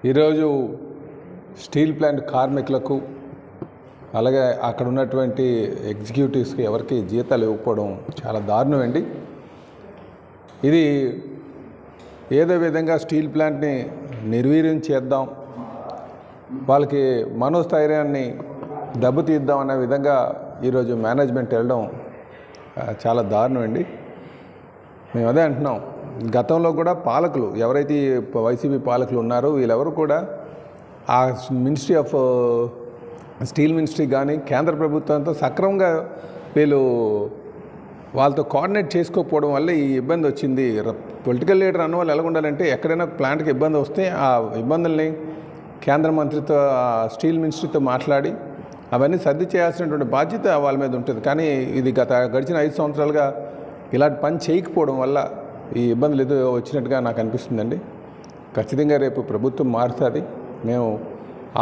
ఈరోజు steel plant కార్మికులకు అలాగే అక్కడ ఉన్నటువంటి ఎగ్జిక్యూటివ్స్కి ఎవరికి జీతాలు ఇవ్వకపోవడం చాలా దారుణం అండి. ఇది ఏదో విధంగా స్టీల్ ప్లాంట్ని నిర్వీర్యం చేద్దాం, వాళ్ళకి మనోస్థైర్యాన్ని దెబ్బతీద్దాం అనే విధంగా ఈరోజు మేనేజ్మెంట్ వెళ్ళడం చాలా దారుణం అండి. మేము అదే అంటున్నాం, గతంలో కూడా పాలకులు ఎవరైతే వైసీపీ పాలకులు ఉన్నారో వీళ్ళెవరు కూడా ఆ మినిస్ట్రీ ఆఫ్ స్టీల్ మినిస్ట్రీ కానీ కేంద్ర ప్రభుత్వంతో సక్రమంగా వీళ్ళు వాళ్ళతో కోఆర్డినేట్ చేసుకోకపోవడం వల్ల ఈ ఇబ్బంది వచ్చింది. పొలిటికల్ లీడర్ అన్న వాళ్ళు ఎలా ఉండాలంటే ఎక్కడైనా ప్లాంట్కి ఇబ్బంది వస్తే ఆ ఇబ్బందుల్ని కేంద్ర మంత్రితో స్టీల్ మినిస్ట్రీతో మాట్లాడి అవన్నీ సర్ది చేయాల్సినటువంటి బాధ్యత వాళ్ళ మీద ఉంటుంది. కానీ ఇది గడిచిన 5 సంవత్సరాలుగా ఇలాంటి పని చేయకపోవడం వల్ల ఈ ఇబ్బందులు ఏదో వచ్చినట్టుగా నాకు అనిపిస్తుందండి. ఖచ్చితంగా రేపు ప్రభుత్వం మారుతుంది. మేము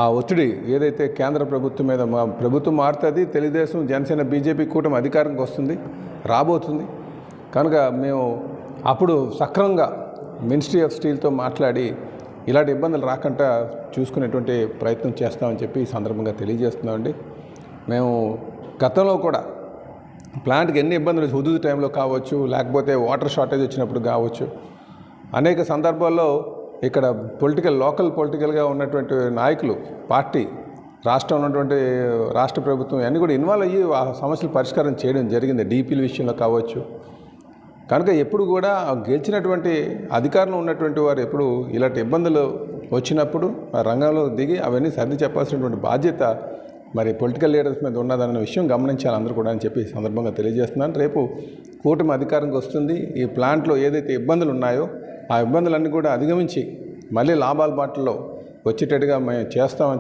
ఆ ఒత్తిడి ఏదైతే కేంద్ర ప్రభుత్వం మీద ప్రభుత్వం మారుతుంది, తెలుగుదేశం జనసేన బీజేపీ కూటమి అధికారంకి వస్తుంది, రాబోతుంది కనుక మేము అప్పుడు సక్రమంగా మినిస్ట్రీ ఆఫ్ స్టీల్తో మాట్లాడి ఇలాంటి ఇబ్బందులు రాకుండా చూసుకునేటువంటి ప్రయత్నం చేస్తామని చెప్పి ఈ సందర్భంగా తెలియజేస్తున్నామండి. మేము గతంలో కూడా ప్లాంట్కి ఎన్ని ఇబ్బందులు హుదూద్ టైంలో కావచ్చు, లేకపోతే వాటర్ షార్టేజ్ వచ్చినప్పుడు కావచ్చు, అనేక సందర్భాల్లో ఇక్కడ లోకల్ పొలిటికల్గా ఉన్నటువంటి నాయకులు, పార్టీ, రాష్ట్రంలో ఉన్నటువంటి రాష్ట్ర ప్రభుత్వం అన్నీ కూడా ఇన్వాల్వ్ అయ్యి ఆ సమస్యలు పరిష్కారం చేయడం జరిగింది, డీపీల విషయంలో కావచ్చు. కనుక ఎప్పుడు కూడా గెలిచినటువంటి అధికారంలో ఉన్నటువంటి వారు ఎప్పుడు ఇలాంటి ఇబ్బందులు వచ్చినప్పుడు ఆ రంగంలో దిగి అవన్నీ సర్ది చెప్పాల్సినటువంటి బాధ్యత మరి పొలిటికల్ లీడర్స్ మీద ఉన్నదన్న విషయం గమనించాలి అందరూ కూడా అని చెప్పి ఈ సందర్భంగా తెలియజేస్తున్నాను. రేపు కూటమి అధికారంకి వస్తుంది. ఈ ప్లాంట్లో ఏదైతే ఇబ్బందులు ఉన్నాయో ఆ ఇబ్బందులన్నీ కూడా అధిగమించి మళ్ళీ లాభాల బాటలో వచ్చేటట్టుగా మేము చేస్తామని